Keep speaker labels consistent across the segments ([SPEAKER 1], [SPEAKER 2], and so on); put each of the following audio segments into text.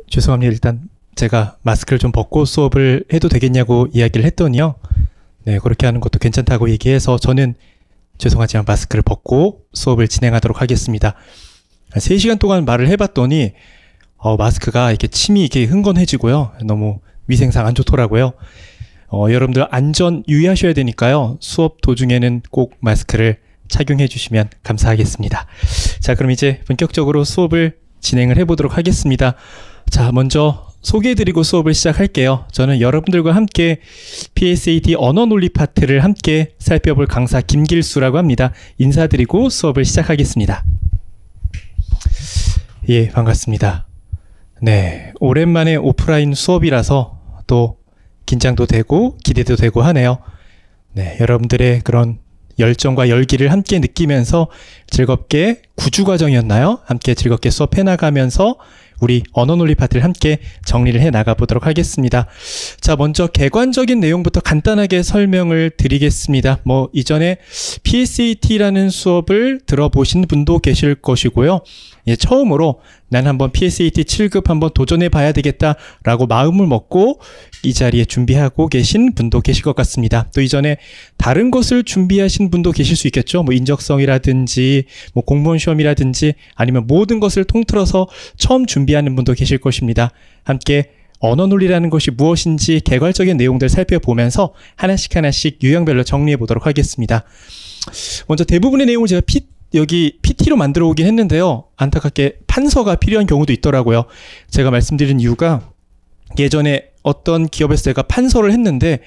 [SPEAKER 1] 죄송합니다. 일단 제가 마스크를 좀 벗고 수업을 해도 되겠냐고 이야기를 했더니요. 네, 그렇게 하는 것도 괜찮다고 얘기해서 저는 죄송하지만 마스크를 벗고 수업을 진행하도록 하겠습니다. 3시간 동안 말을 해봤더니 마스크가 이렇게 침이 이렇게 흥건해지고요. 너무 위생상 안 좋더라고요. 여러분들 안전 유의하셔야 되니까요. 수업 도중에는 꼭 마스크를 착용해 주시면 감사하겠습니다. 자, 그럼 이제 본격적으로 수업을 진행을 해보도록 하겠습니다. 자, 먼저 소개해드리고 수업을 시작할게요. 저는 여러분들과 함께 PSAT 언어 논리 파트를 함께 살펴볼 강사 김길수라고 합니다. 인사드리고 수업을 시작하겠습니다. 예, 반갑습니다. 네, 오랜만에 오프라인 수업이라서 또 긴장도 되고 기대도 되고 하네요. 네, 여러분들의 그런 열정과 열기를 함께 느끼면서 즐겁게 9주 과정이었나요? 함께 즐겁게 수업해 나가면서 우리 언어 논리 파트를 함께 정리를 해 나가 보도록 하겠습니다. 자, 먼저 개관적인 내용부터 간단하게 설명을 드리겠습니다. 이전에 PSAT라는 수업을 들어보신 분도 계실 것이고요. 처음으로 난 한번 PSAT 7급 한번 도전해 봐야 되겠다라고 마음을 먹고 이 자리에 준비하고 계신 분도 계실 것 같습니다. 또 이전에 다른 것을 준비하신 분도 계실 수 있겠죠. 인적성이라든지 공무원 시험이라든지 아니면 모든 것을 통틀어서 처음 준비하는 분도 계실 것입니다. 함께 언어 논리라는 것이 무엇인지 개괄적인 내용들 살펴보면서 하나씩 유형별로 정리해 보도록 하겠습니다. 먼저 대부분의 내용을 제가 여기 PT로 만들어 오긴 했는데요. 안타깝게 판서가 필요한 경우도 있더라고요. 제가 말씀드린 이유가 예전에 어떤 기업에서 제가 판서를 했는데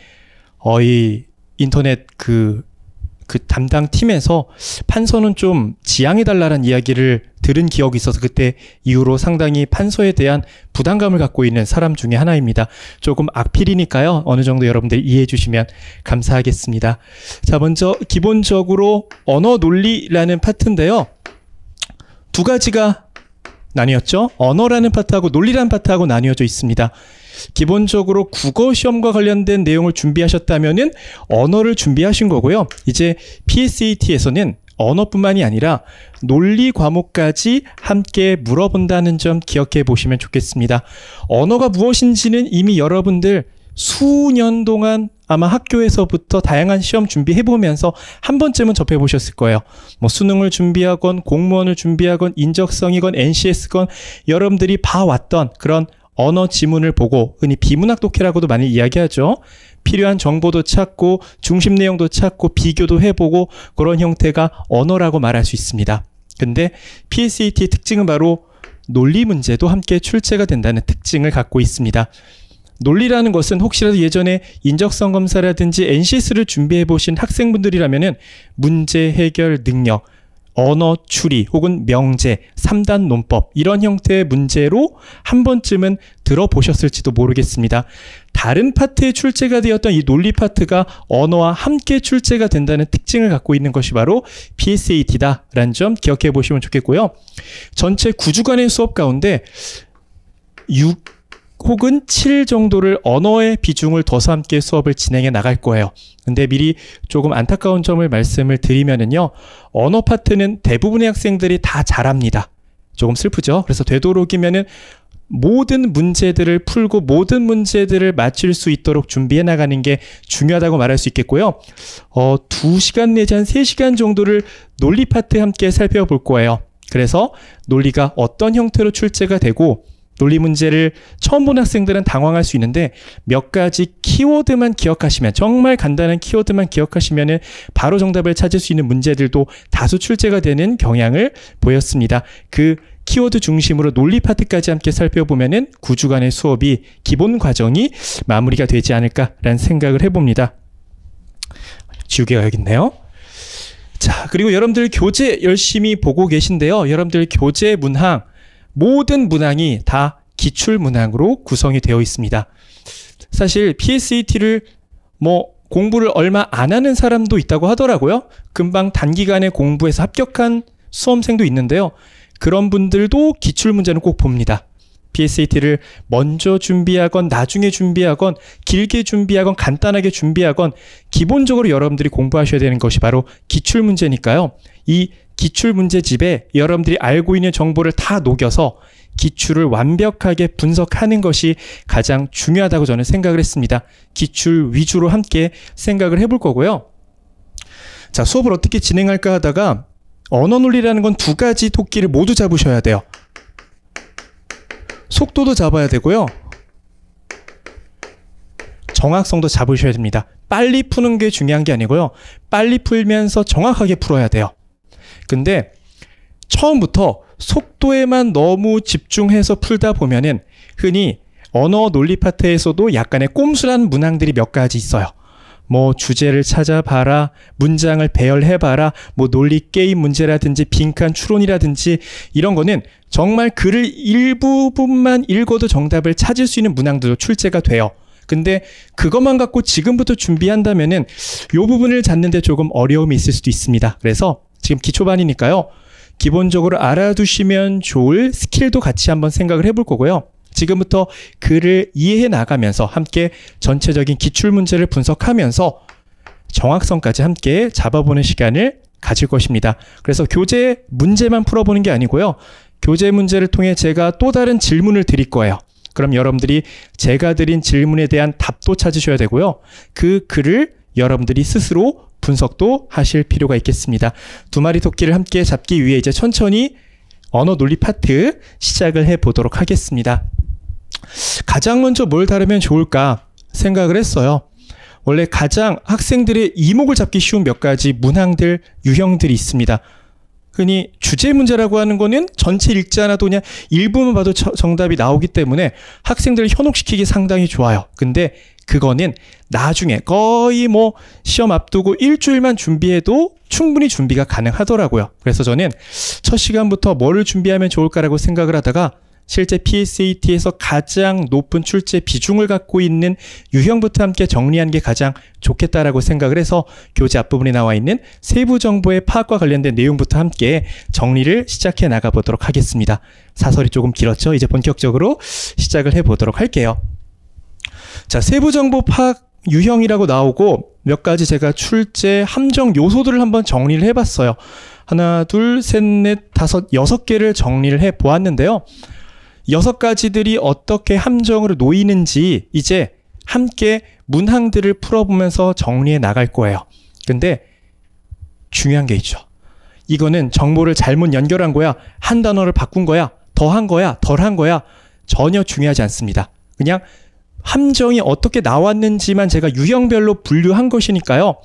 [SPEAKER 1] 이 인터넷 그 담당 팀에서 판서는 좀 지양해달라는 이야기를 들은 기억이 있어서 그때 이후로 상당히 판서에 대한 부담감을 갖고 있는 사람 중에 하나입니다. 조금 악필이니까요. 어느 정도 여러분들 이해해 주시면 감사하겠습니다. 자, 먼저 기본적으로 언어 논리라는 파트인데요. 두 가지가 나뉘었죠. 언어라는 파트하고 논리라는 파트하고 나뉘어져 있습니다. 기본적으로 국어 시험과 관련된 내용을 준비하셨다면은 언어를 준비하신 거고요. 이제 PSAT에서는 언어뿐만이 아니라 논리 과목까지 함께 물어본다는 점 기억해 보시면 좋겠습니다. 언어가 무엇인지는 이미 여러분들 수년 동안 아마 학교에서부터 다양한 시험 준비해보면서 한 번쯤은 접해보셨을 거예요. 수능을 준비하건 공무원을 준비하건 인적성이건 NCS건 여러분들이 봐왔던 그런 언어 지문을 보고 흔히 비문학 독해라고도 많이 이야기하죠. 필요한 정보도 찾고 중심 내용도 찾고 비교도 해보고 그런 형태가 언어라고 말할 수 있습니다. 근데 PSAT의 특징은 바로 논리 문제도 함께 출제가 된다는 특징을 갖고 있습니다. 논리라는 것은 혹시라도 예전에 인적성 검사라든지 NCS를 준비해 보신 학생분들이라면은 문제 해결 능력, 언어 추리 혹은 명제, 3단 논법 이런 형태의 문제로 한 번쯤은 들어보셨을지도 모르겠습니다. 다른 파트에 출제가 되었던 이 논리 파트가 언어와 함께 출제가 된다는 특징을 갖고 있는 것이 바로 PSAT다라는 점 기억해 보시면 좋겠고요. 전체 9주간의 수업 가운데 6 혹은 7 정도를 언어의 비중을 둬서 함께 수업을 진행해 나갈 거예요. 근데 미리 조금 안타까운 점을 말씀을 드리면은요. 언어 파트는 대부분의 학생들이 다 잘합니다. 조금 슬프죠? 그래서 되도록이면은 모든 문제들을 풀고 모든 문제들을 맞출 수 있도록 준비해 나가는 게 중요하다고 말할 수 있겠고요. 2시간 내지 한 3시간 정도를 논리 파트 함께 살펴볼 거예요. 그래서 논리가 어떤 형태로 출제가 되고 논리 문제를 처음 보는 학생들은 당황할 수 있는데 몇 가지 키워드만 기억하시면 정말 간단한 키워드만 기억하시면 바로 정답을 찾을 수 있는 문제들도 다수 출제가 되는 경향을 보였습니다. 그 키워드 중심으로 논리 파트까지 함께 살펴보면 9주간의 수업이 기본 과정이 마무리가 되지 않을까라는 생각을 해봅니다. 지우개가 여기 있네요. 자, 그리고 여러분들 교재 열심히 보고 계신데요. 여러분들 교재 문항 모든 문항이 다 기출 문항으로 구성이 되어 있습니다. 사실 PSAT를 공부를 얼마 안 하는 사람도 있다고 하더라고요. 금방 단기간에 공부해서 합격한 수험생도 있는데요. 그런 분들도 기출 문제는 꼭 봅니다. PSAT를 먼저 준비하건 나중에 준비하건 길게 준비하건 간단하게 준비하건 기본적으로 여러분들이 공부하셔야 되는 것이 바로 기출 문제니까요. 이 기출 문제집에 여러분들이 알고 있는 정보를 다 녹여서 기출을 완벽하게 분석하는 것이 가장 중요하다고 저는 생각을 했습니다. 기출 위주로 함께 생각을 해볼 거고요. 자, 수업을 어떻게 진행할까 하다가 언어논리라는 건 두 가지 토끼를 모두 잡으셔야 돼요. 속도도 잡아야 되고요. 정확성도 잡으셔야 됩니다. 빨리 푸는 게 중요한 게 아니고요. 빨리 풀면서 정확하게 풀어야 돼요. 근데 처음부터 속도에만 너무 집중해서 풀다 보면은 흔히 언어 논리 파트에서도 약간의 꼼수라는 문항들이 몇 가지 있어요. 뭐 주제를 찾아봐라, 문장을 배열해봐라, 뭐 논리 게임 문제라든지 빈칸 추론이라든지 이런 거는 정말 글을 일부분만 읽어도 정답을 찾을 수 있는 문항들도 출제가 돼요. 근데 그것만 갖고 지금부터 준비한다면은 요 부분을 잡는데 조금 어려움이 있을 수도 있습니다. 그래서 지금 기초반이니까요. 기본적으로 알아두시면 좋을 스킬도 같이 한번 생각을 해볼 거고요. 지금부터 글을 이해해 나가면서 함께 전체적인 기출문제를 분석하면서 정확성까지 함께 잡아보는 시간을 가질 것입니다. 그래서 교재 문제만 풀어보는 게 아니고요. 교재 문제를 통해 제가 또 다른 질문을 드릴 거예요. 그럼 여러분들이 제가 드린 질문에 대한 답도 찾으셔야 되고요. 그 글을 여러분들이 스스로 분석도 하실 필요가 있겠습니다. 두 마리 토끼를 함께 잡기 위해 이제 천천히 언어 논리 파트 시작을 해보도록 하겠습니다. 가장 먼저 뭘 다루면 좋을까 생각을 했어요. 원래 가장 학생들의 이목을 잡기 쉬운 몇 가지 문항들, 유형들이 있습니다. 흔히 주제 문제라고 하는 거는 전체 읽지 않아도 그냥 일부만 봐도 정답이 나오기 때문에 학생들을 현혹시키기 상당히 좋아요. 근데 그거는 나중에 거의 뭐 시험 앞두고 일주일만 준비해도 충분히 준비가 가능하더라고요. 그래서 저는 첫 시간부터 뭐를 준비하면 좋을까라고 생각을 하다가 실제 PSAT에서 가장 높은 출제 비중을 갖고 있는 유형부터 함께 정리하는 게 가장 좋겠다라고 생각을 해서 교재 앞부분에 나와 있는 세부 정보의 파악과 관련된 내용부터 함께 정리를 시작해 나가보도록 하겠습니다. 사설이 조금 길었죠? 이제 본격적으로 시작을 해보도록 할게요. 자, 세부 정보 파악 유형이라고 나오고 몇 가지 제가 출제 함정 요소들을 한번 정리를 해봤어요. 하나, 둘, 셋, 넷, 다섯, 6개를 정리를 해보았는데요. 6가지들이 어떻게 함정으로 놓이는지 이제 함께 문항들을 풀어보면서 정리해 나갈 거예요. 근데 중요한 게 있죠. 이거는 정보를 잘못 연결한 거야, 한 단어를 바꾼 거야, 더한 거야, 덜한 거야, 전혀 중요하지 않습니다. 그냥 함정이 어떻게 나왔는지만 제가 유형별로 분류한 것이니까요.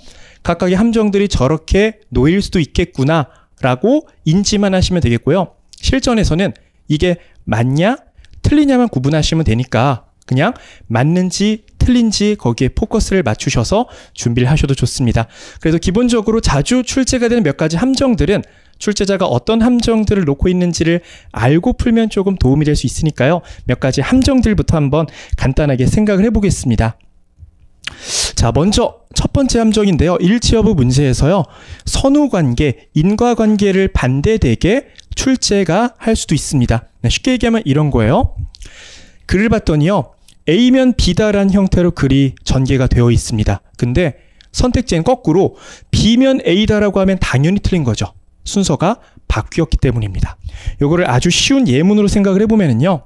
[SPEAKER 1] 각각의 함정들이 저렇게 놓일 수도 있겠구나 라고 인지만 하시면 되겠고요. 실전에서는 이게 맞냐 틀리냐만 구분하시면 되니까 그냥 맞는지 틀린지 거기에 포커스를 맞추셔서 준비를 하셔도 좋습니다. 그래서 기본적으로 자주 출제가 되는 몇 가지 함정들은 출제자가 어떤 함정들을 놓고 있는지를 알고 풀면 조금 도움이 될 수 있으니까요. 몇 가지 함정들부터 한번 간단하게 생각을 해보겠습니다. 자, 먼저 첫 번째 함정인데요. 일치 여부 문제에서요. 선후관계, 인과관계를 반대되게 출제가 할 수도 있습니다. 쉽게 얘기하면 이런 거예요. 글을 봤더니요. A면 B다라는 형태로 글이 전개가 되어 있습니다. 근데 선택지는 거꾸로 B면 A다라고 하면 당연히 틀린 거죠. 순서가 바뀌었기 때문입니다. 요거를 아주 쉬운 예문으로 생각을 해보면요.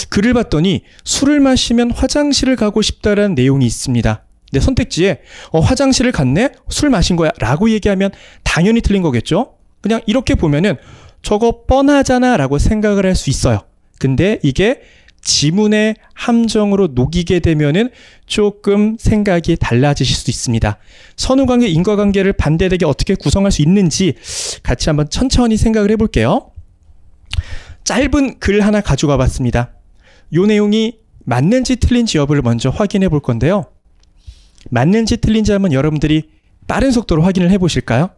[SPEAKER 1] 글을 봤더니 술을 마시면 화장실을 가고 싶다라는 내용이 있습니다. 근데 선택지에 화장실을 갔네? 술 마신 거야 라고 얘기하면 당연히 틀린 거겠죠? 그냥 이렇게 보면은 저거 뻔하잖아 라고 생각을 할 수 있어요. 근데 이게 지문의 함정으로 녹이게 되면은 조금 생각이 달라지실 수 있습니다. 선후관계, 인과관계를 반대되게 어떻게 구성할 수 있는지 같이 한번 천천히 생각을 해볼게요. 짧은 글 하나 가져가 봤습니다. 이 내용이 맞는지 틀린지 여부를 먼저 확인해 볼 건데요. 맞는지 틀린지 한번 여러분들이 빠른 속도로 확인을 해 보실까요?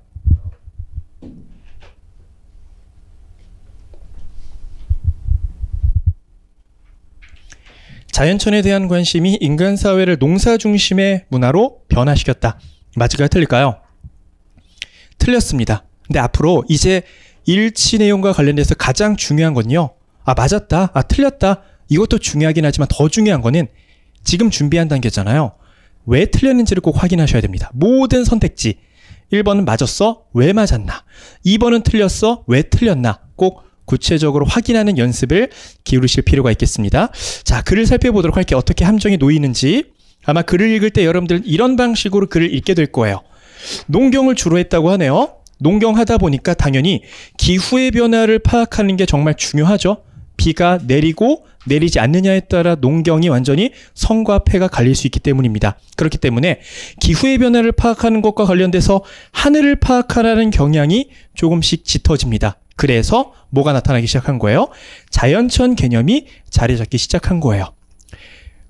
[SPEAKER 1] 자연천에 대한 관심이 인간 사회를 농사 중심의 문화로 변화시켰다. 맞을까요? 틀릴까요? 틀렸습니다. 근데 앞으로 이제 일치 내용과 관련돼서 가장 중요한 건요. 맞았다. 틀렸다. 이것도 중요하긴 하지만 더 중요한 거는 지금 준비한 단계잖아요. 왜 틀렸는지를 꼭 확인하셔야 됩니다. 모든 선택지. 1번은 맞았어? 왜 맞았나? 2번은 틀렸어? 왜 틀렸나? 꼭 구체적으로 확인하는 연습을 기울이실 필요가 있겠습니다. 자, 글을 살펴보도록 할게요. 어떻게 함정이 놓이는지. 아마 글을 읽을 때 여러분들 이런 방식으로 글을 읽게 될 거예요. 농경을 주로 했다고 하네요. 농경하다 보니까 당연히 기후의 변화를 파악하는 게 정말 중요하죠. 비가 내리고 내리지 않느냐에 따라 농경이 완전히 성과 패가 갈릴 수 있기 때문입니다. 그렇기 때문에 기후의 변화를 파악하는 것과 관련돼서 하늘을 파악하라는 경향이 조금씩 짙어집니다. 그래서 뭐가 나타나기 시작한 거예요? 자연천 개념이 자리 잡기 시작한 거예요.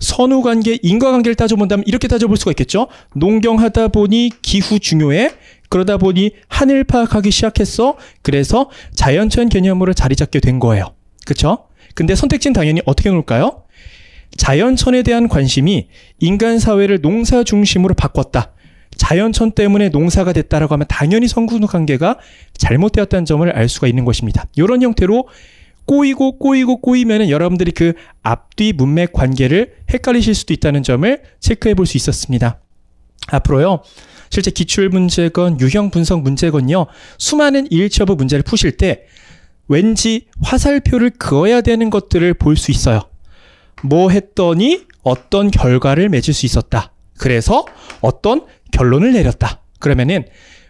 [SPEAKER 1] 선후관계, 인과관계를 따져본다면 이렇게 따져볼 수가 있겠죠. 농경하다 보니 기후 중요해. 그러다 보니 하늘 파악하기 시작했어. 그래서 자연천 개념으로 자리 잡게 된 거예요. 그쵸? 근데 선택지는 당연히 어떻게 놓을까요? 자연천에 대한 관심이 인간 사회를 농사 중심으로 바꿨다. 자연천 때문에 농사가 됐다라고 하면 당연히 선후관계가 잘못되었다는 점을 알 수가 있는 것입니다. 이런 형태로 꼬이면은 여러분들이 그 앞뒤 문맥 관계를 헷갈리실 수도 있다는 점을 체크해 볼 수 있었습니다. 앞으로요, 실제 기출문제건 유형 분석 문제건요, 수많은 일처부 문제를 푸실 때 왠지 화살표를 그어야 되는 것들을 볼 수 있어요. 뭐 했더니 어떤 결과를 맺을 수 있었다. 그래서 어떤 결론을 내렸다. 그러면은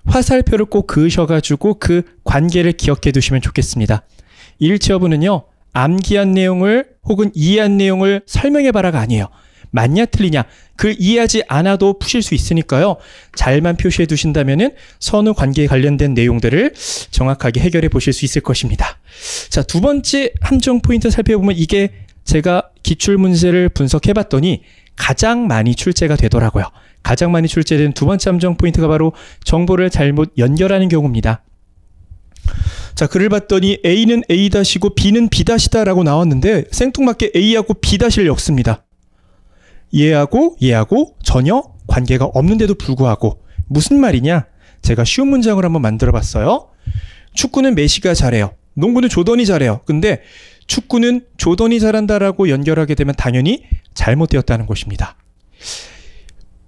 [SPEAKER 1] 화살표를 꼭 그으셔가지고 그 관계를 기억해 두시면 좋겠습니다. 일처분은요, 암기한 내용을 혹은 이해한 내용을 설명해봐라가 아니에요. 맞냐 틀리냐, 그 이해하지 않아도 푸실 수 있으니까요. 잘만 표시해 두신다면은 선후 관계에 관련된 내용들을 정확하게 해결해 보실 수 있을 것입니다. 자, 두 번째 함정 포인트 살펴보면 이게 제가 기출 문제를 분석해 봤더니 가장 많이 출제가 되더라고요. 가장 많이 출제된 두 번째 함정 포인트가 바로 정보를 잘못 연결하는 경우입니다. 자, 글을 봤더니 A는 A-이고 B는 B-다 라고 나왔는데 생뚱맞게 A하고 B-를 엮습니다. 얘하고 전혀 관계가 없는데도 불구하고 무슨 말이냐? 제가 쉬운 문장을 한번 만들어 봤어요. 축구는 메시가 잘해요. 농구는 조던이 잘해요. 근데 축구는 조던이 잘한다라고 연결하게 되면 당연히 잘못되었다는 것입니다.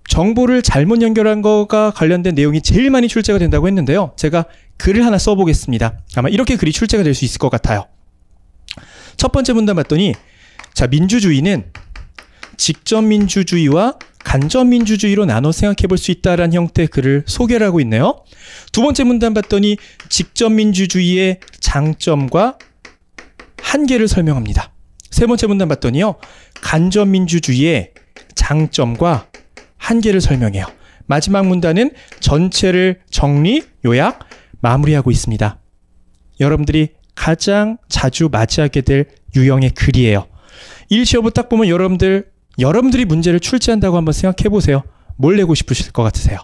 [SPEAKER 1] 정보를 잘못 연결한 거가 관련된 내용이 제일 많이 출제가 된다고 했는데요. 제가 글을 하나 써보겠습니다. 아마 이렇게 글이 출제가 될 수 있을 것 같아요. 첫 번째 문단 봤더니, 자, 민주주의는 직접민주주의와 간접민주주의로 나눠 생각해 볼 수 있다라는 형태의 글을 소개를 하고 있네요. 두 번째 문단 봤더니 직접민주주의의 장점과 한계를 설명합니다. 세 번째 문단 봤더니요, 간접민주주의의 장점과 한계를 설명해요. 마지막 문단은 전체를 정리, 요약, 마무리하고 있습니다. 여러분들이 가장 자주 맞이하게 될 유형의 글이에요. 일시험을 딱 보면 여러분들이 문제를 출제한다고 한번 생각해 보세요. 뭘 내고 싶으실 것 같으세요?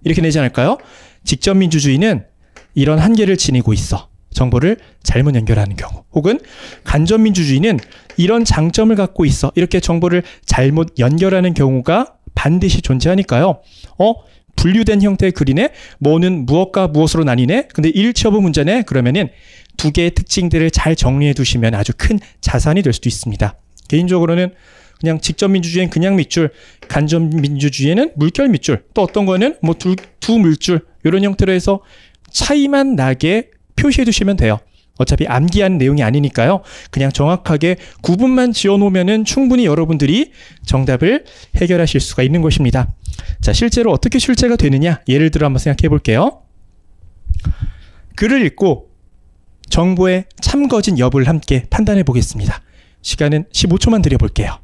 [SPEAKER 1] 이렇게 내지 않을까요? 직접민주주의는 이런 한계를 지니고 있어. 정보를 잘못 연결하는 경우. 혹은 간접민주주의는 이런 장점을 갖고 있어. 이렇게 정보를 잘못 연결하는 경우가 반드시 존재하니까요. 분류된 형태의 글이네? 뭐는 무엇과 무엇으로 나뉘네? 근데 일처분 문제네? 그러면은 두 개의 특징들을 잘 정리해 두시면 아주 큰 자산이 될 수도 있습니다. 개인적으로는 그냥 직접민주주의는 그냥 밑줄, 간접민주주의에는 물결 밑줄, 또 어떤 거는 뭐 두 물줄, 이런 형태로 해서 차이만 나게 표시해 두시면 돼요. 어차피 암기하는 내용이 아니니까요. 그냥 정확하게 구분만 지어놓으면은 충분히 여러분들이 정답을 해결하실 수가 있는 것입니다. 자, 실제로 어떻게 출제가 되느냐? 예를 들어 한번 생각해 볼게요. 글을 읽고 정보의 참거진 여부를 함께 판단해 보겠습니다. 시간은 15초만 드려볼게요.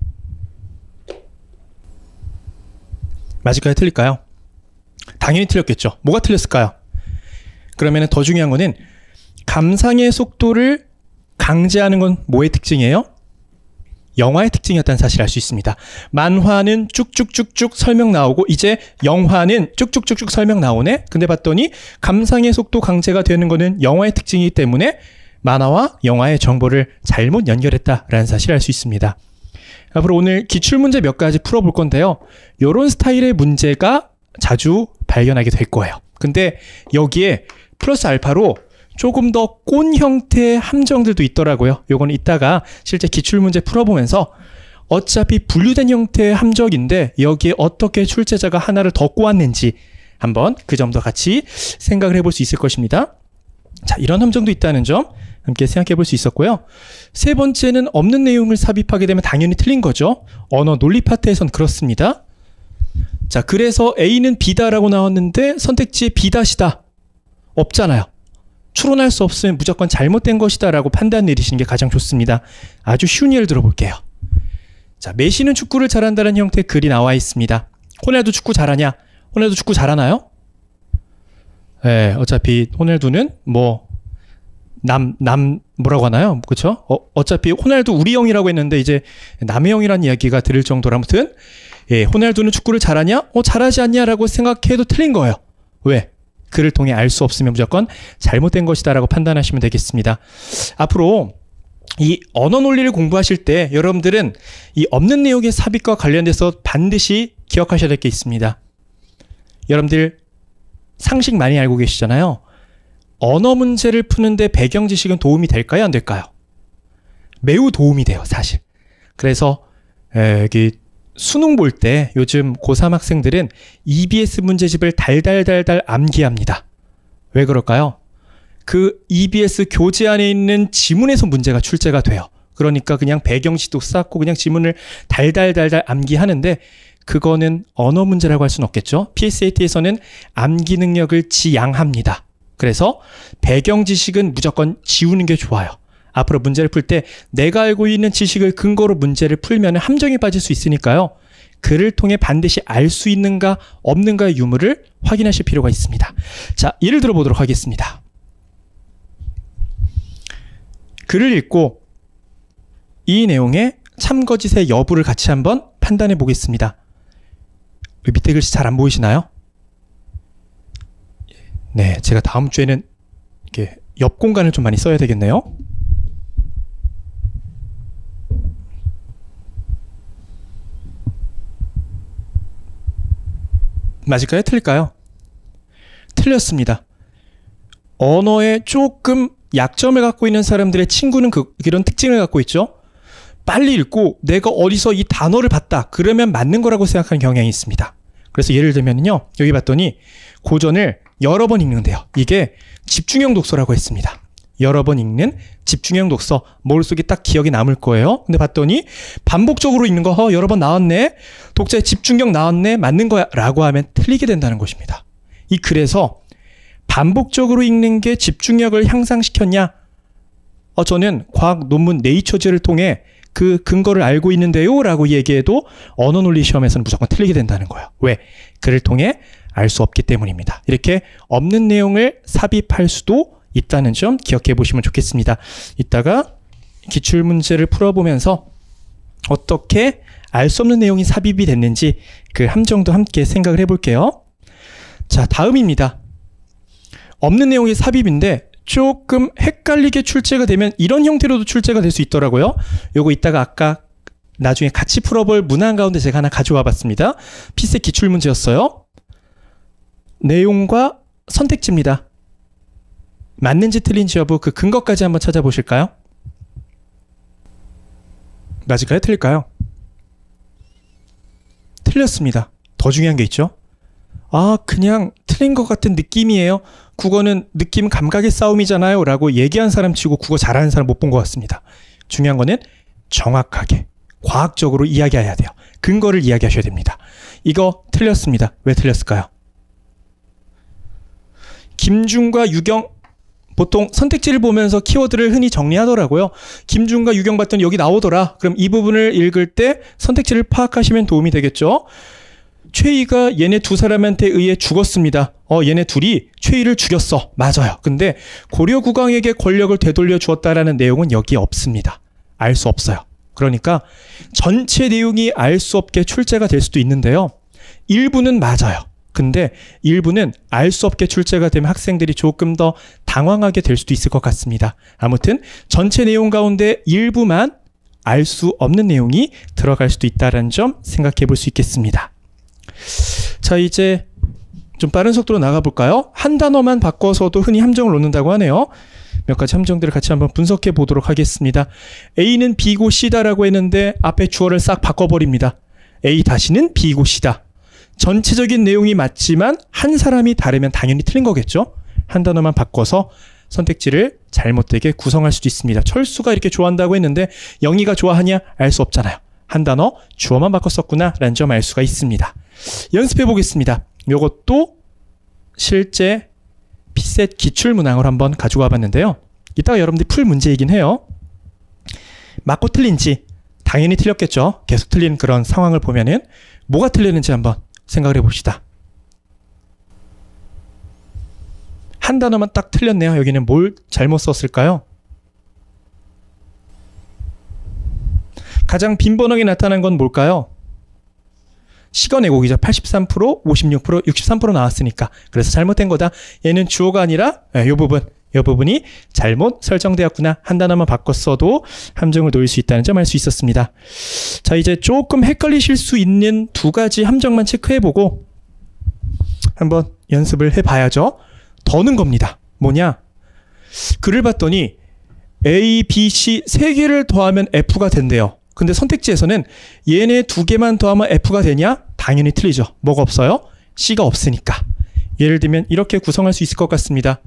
[SPEAKER 1] 맞을까요? 틀릴까요? 당연히 틀렸겠죠. 뭐가 틀렸을까요? 그러면 더 중요한 거는 감상의 속도를 강제하는 건 뭐의 특징이에요? 영화의 특징이었다는 사실을 알 수 있습니다. 만화는 쭉쭉쭉쭉 설명 나오고 이제 영화는 쭉쭉쭉쭉 설명 나오네? 근데 봤더니 감상의 속도 강제가 되는 거는 영화의 특징이기 때문에 만화와 영화의 정보를 잘못 연결했다라는 사실을 알 수 있습니다. 앞으로 오늘 기출문제 몇 가지 풀어볼 건데요. 이런 스타일의 문제가 자주 발견하게 될 거예요. 근데 여기에 플러스 알파로 조금 더 꼰 형태의 함정들도 있더라고요. 요거는 이따가 실제 기출문제 풀어보면서 어차피 분류된 형태의 함정인데 여기에 어떻게 출제자가 하나를 더 꼬았는지 한번 그 점도 같이 생각을 해볼 수 있을 것입니다. 자, 이런 함정도 있다는 점 함께 생각해 볼 수 있었고요. 세 번째는 없는 내용을 삽입하게 되면 당연히 틀린 거죠. 언어 논리 파트에선 그렇습니다. 자, 그래서 A는 B다라고 나왔는데 선택지에 B-다 없잖아요. 추론할 수 없으면 무조건 잘못된 것이다 라고 판단 내리시는 게 가장 좋습니다. 아주 쉬운 예를 들어볼게요. 자, 메시는 축구를 잘한다는 형태의 글이 나와 있습니다. 호날두 축구 잘하냐? 호날두 축구 잘하나요? 네, 어차피 호날두는 뭐라고 하나요? 그쵸? 어차피 호날두 우리 형이라고 했는데 이제 남의 형이라는 이야기가 들을 정도로 아무튼 예, 호날두는 축구를 잘하냐? 잘하지 않냐라고 생각해도 틀린 거예요. 왜? 글을 통해 알 수 없으면 무조건 잘못된 것이다 라고 판단하시면 되겠습니다. 앞으로 이 언어 논리를 공부하실 때 여러분들은 이 없는 내용의 삽입과 관련돼서 반드시 기억하셔야 될 게 있습니다. 여러분들 상식 많이 알고 계시잖아요. 언어 문제를 푸는데 배경 지식은 도움이 될까요? 안 될까요? 매우 도움이 돼요, 사실. 그래서 여기 수능 볼 때 요즘 고3 학생들은 EBS 문제집을 달달달달 암기합니다. 왜 그럴까요? 그 EBS 교재 안에 있는 지문에서 문제가 출제가 돼요. 그러니까 그냥 배경지도 쌓고 그냥 지문을 달달달달 암기하는데 그거는 언어 문제라고 할 수는 없겠죠. PSAT에서는 암기 능력을 지양합니다. 그래서 배경 지식은 무조건 지우는 게 좋아요. 앞으로 문제를 풀 때 내가 알고 있는 지식을 근거로 문제를 풀면 함정에 빠질 수 있으니까요. 글을 통해 반드시 알 수 있는가 없는가의 유무를 확인하실 필요가 있습니다. 자, 예를 들어 보도록 하겠습니다. 글을 읽고 이 내용의 참거짓의 여부를 같이 한번 판단해 보겠습니다. 밑에 글씨 잘 안 보이시나요? 네, 제가 다음 주에는 이렇게 옆 공간을 좀 많이 써야 되겠네요. 맞을까요? 틀릴까요? 틀렸습니다. 언어에 조금 약점을 갖고 있는 사람들의 친구는 이런 특징을 갖고 있죠. 빨리 읽고 내가 어디서 이 단어를 봤다. 그러면 맞는 거라고 생각하는 경향이 있습니다. 그래서 예를 들면요. 여기 봤더니 고전을 여러 번 읽는데요. 이게 집중형 독서라고 했습니다. 여러 번 읽는 집중형 독서. 머릿속에 딱 기억이 남을 거예요. 근데 봤더니 반복적으로 읽는 거 여러 번 나왔네. 독자의 집중력 나왔네. 맞는 거야 라고 하면 틀리게 된다는 것입니다. 이 글에서 반복적으로 읽는 게 집중력을 향상시켰냐? 저는 과학 논문 네이처즈를 통해 그 근거를 알고 있는데요 라고 얘기해도 언어 논리 시험에서는 무조건 틀리게 된다는 거예요. 왜? 글을 통해 알 수 없기 때문입니다. 이렇게 없는 내용을 삽입할 수도 있다는 점 기억해 보시면 좋겠습니다. 이따가 기출문제를 풀어보면서 어떻게 알 수 없는 내용이 삽입이 됐는지 그 함정도 함께 생각을 해볼게요. 자, 다음입니다. 없는 내용이 삽입인데 조금 헷갈리게 출제가 되면 이런 형태로도 출제가 될 수 있더라고요. 요거 이따가 아까 나중에 같이 풀어볼 문항 가운데 제가 하나 가져와 봤습니다. 피셋 기출문제였어요. 내용과 선택지입니다. 맞는지 틀린지 여부 그 근거까지 한번 찾아보실까요? 맞을까요? 틀릴까요? 틀렸습니다. 더 중요한 게 있죠. 그냥 틀린 것 같은 느낌이에요. 국어는 느낌 감각의 싸움이잖아요 라고 얘기한 사람 치고 국어 잘하는 사람 못 본 것 같습니다. 중요한 거는 정확하게 과학적으로 이야기해야 돼요. 근거를 이야기하셔야 됩니다. 이거 틀렸습니다. 왜 틀렸을까요? 김준과 유경 보통 선택지를 보면서 키워드를 흔히 정리하더라고요. 김준과 유경 봤더니 여기 나오더라. 그럼 이 부분을 읽을 때 선택지를 파악하시면 도움이 되겠죠. 최희가 얘네 두 사람한테 의해 죽었습니다. 얘네 둘이 최희를 죽였어. 맞아요. 근데 고려국왕에게 권력을 되돌려 주었다라는 내용은 여기 없습니다. 알 수 없어요. 그러니까 전체 내용이 알 수 없게 출제가 될 수도 있는데요. 일부는 맞아요. 근데 일부는 알 수 없게 출제가 되면 학생들이 조금 더 당황하게 될 수도 있을 것 같습니다. 아무튼 전체 내용 가운데 일부만 알 수 없는 내용이 들어갈 수도 있다는 점 생각해 볼 수 있겠습니다. 자, 이제 좀 빠른 속도로 나가볼까요? 한 단어만 바꿔서도 흔히 함정을 놓는다고 하네요. 몇 가지 함정들을 같이 한번 분석해 보도록 하겠습니다. A는 B고 C다라고 했는데 앞에 주어를 싹 바꿔버립니다. A 다시는 B고 C다. 전체적인 내용이 맞지만 한 사람이 다르면 당연히 틀린 거겠죠? 한 단어만 바꿔서 선택지를 잘못되게 구성할 수도 있습니다. 철수가 이렇게 좋아한다고 했는데 영희가 좋아하냐? 알 수 없잖아요. 한 단어 주어만 바꿨었구나 라는 점 알 수가 있습니다. 연습해 보겠습니다. 이것도 실제 피셋 기출문항을 한번 가지고 와봤는데요. 이따가 여러분들이 풀 문제이긴 해요. 맞고 틀린지 당연히 틀렸겠죠. 계속 틀린 그런 상황을 보면은 뭐가 틀렸는지 한번 생각을 해봅시다. 한 단어만 딱 틀렸네요. 여기는 뭘 잘못 썼을까요? 가장 빈번하게 나타난 건 뭘까요? 시간의 곡이죠. 83%, 56%, 63% 나왔으니까. 그래서 잘못된 거다. 얘는 주어가 아니라 이 부분이 잘못 설정되었구나. 한 단어만 바꿨어도 함정을 놓일 수 있다는 점 알 수 있었습니다. 자, 이제 조금 헷갈리실 수 있는 두 가지 함정만 체크해보고 한번 연습을 해봐야죠. 더는 겁니다. 뭐냐? 글을 봤더니 A, B, C 세 개를 더하면 F가 된대요. 근데 선택지에서는 얘네 두 개만 더하면 F가 되냐? 당연히 틀리죠. 뭐가 없어요? C가 없으니까. 예를 들면 이렇게 구성할 수 있을 것 같습니다.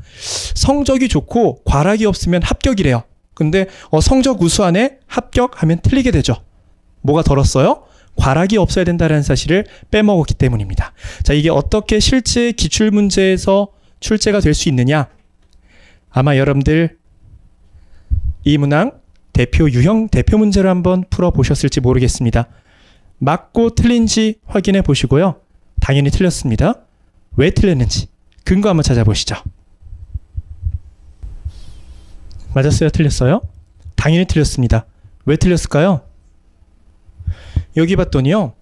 [SPEAKER 1] 성적이 좋고 과락이 없으면 합격이래요. 근데 성적 우수하네? 합격하면 틀리게 되죠. 뭐가 덜었어요? 과락이 없어야 된다는 사실을 빼먹었기 때문입니다. 자, 이게 어떻게 실제 기출문제에서 출제가 될 수 있느냐? 아마 여러분들 이 문항 유형 대표 문제를 한번 풀어보셨을지 모르겠습니다. 맞고 틀린지 확인해 보시고요. 당연히 틀렸습니다. 왜 틀렸는지 근거 한번 찾아보시죠. 맞았어요? 틀렸어요? 당연히 틀렸습니다. 왜 틀렸을까요? 여기 봤더니요.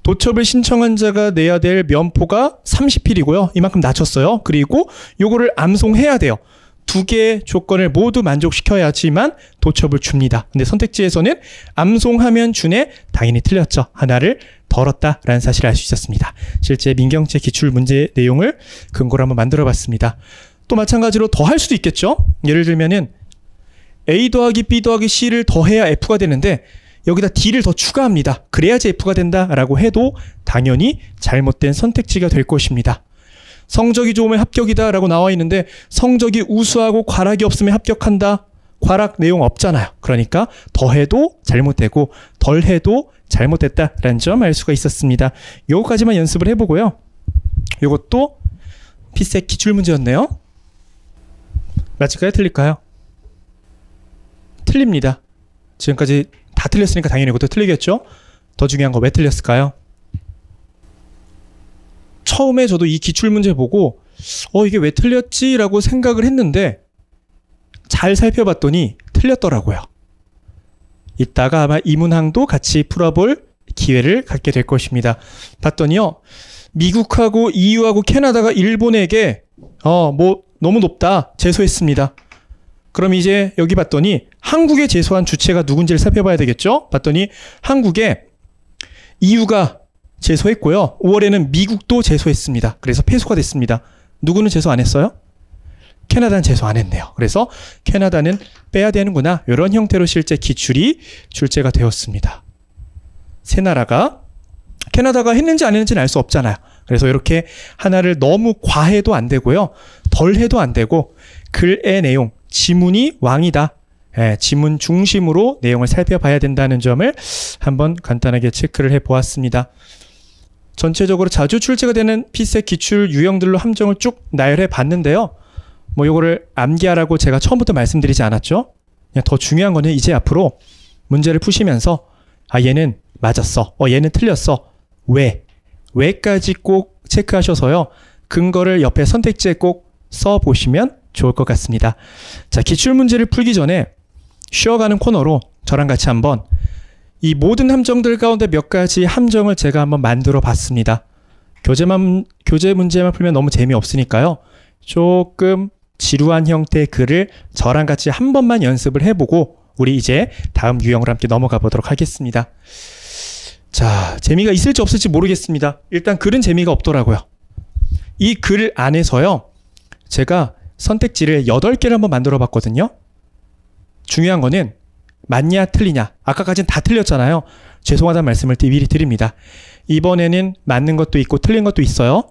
[SPEAKER 1] 도첩을 신청한 자가 내야 될 면포가 30필이고요. 이만큼 낮췄어요. 그리고 요거를 암송해야 돼요. 두 개의 조건을 모두 만족시켜야지만 도첩을 줍니다. 근데 선택지에서는 암송하면 주네 당연히 틀렸죠. 하나를 덜었다라는 사실을 알 수 있었습니다. 실제 민경채 기출 문제 내용을 근거로 한번 만들어 봤습니다. 또 마찬가지로 더 할 수도 있겠죠. 예를 들면은 A 더하기 B 더하기 C를 더해야 F가 되는데 여기다 D를 더 추가합니다. 그래야지 F가 된다라고 해도 당연히 잘못된 선택지가 될 것입니다. 성적이 좋으면 합격이다 라고 나와 있는데 성적이 우수하고 과락이 없으면 합격한다. 과락 내용 없잖아요. 그러니까 더해도 잘못되고 덜해도 잘못됐다라는 점 알 수가 있었습니다. 요거까지만 연습을 해보고요. 요것도 피셋 기출문제였네요. 맞을까요? 틀릴까요? 틀립니다. 지금까지 다 틀렸으니까 당연히 이것도 틀리겠죠? 더 중요한 거 왜 틀렸을까요? 처음에 저도 이 기출문제 보고 이게 왜 틀렸지? 라고 생각을 했는데 잘 살펴봤더니 틀렸더라고요. 이따가 아마 이 문항도 같이 풀어볼 기회를 갖게 될 것입니다. 봤더니요. 미국하고 EU하고 캐나다가 일본에게 너무 높다. 제소했습니다. 그럼 이제 여기 봤더니 한국에 제소한 주체가 누군지를 살펴봐야 되겠죠? 봤더니 한국에 EU가 제소했고요. 5월에는 미국도 제소했습니다. 그래서 패소가 됐습니다. 누구는 제소 안 했어요? 캐나다는 제소 안 했네요. 그래서 캐나다는 빼야 되는구나. 이런 형태로 실제 기출이 출제가 되었습니다. 세 나라가 캐나다가 했는지 안 했는지는 알 수 없잖아요. 그래서 이렇게 하나를 너무 과해도 안 되고요. 덜 해도 안 되고 글의 내용, 지문이 왕이다. 지문 중심으로 내용을 살펴봐야 된다는 점을 한번 간단하게 체크를 해보았습니다. 전체적으로 자주 출제가 되는 피셋 기출 유형들로 함정을 쭉 나열해 봤는데요. 요거를 암기하라고 제가 처음부터 말씀드리지 않았죠. 그냥 더 중요한 거는 이제 앞으로 문제를 푸시면서 얘는 맞았어. 얘는 틀렸어. 왜까지 꼭 체크하셔서요. 근거를 옆에 선택지에 꼭 써보시면 좋을 것 같습니다. 자, 기출 문제를 풀기 전에 쉬어가는 코너로 저랑 같이 한번 이 모든 함정들 가운데 몇 가지 함정을 제가 한번 만들어 봤습니다. 교재 문제만 풀면 너무 재미없으니까요. 조금 지루한 형태의 글을 저랑 같이 한 번만 연습을 해보고 우리 이제 다음 유형으로 함께 넘어가 보도록 하겠습니다. 자, 재미가 있을지 없을지 모르겠습니다. 일단 글은 재미가 없더라고요. 이 글 안에서요. 제가 선택지를 8개를 한번 만들어 봤거든요. 중요한 거는 맞냐 틀리냐. 아까까지는 다 틀렸잖아요. 죄송하다는 말씀을 미리 드립니다. 이번에는 맞는 것도 있고 틀린 것도 있어요.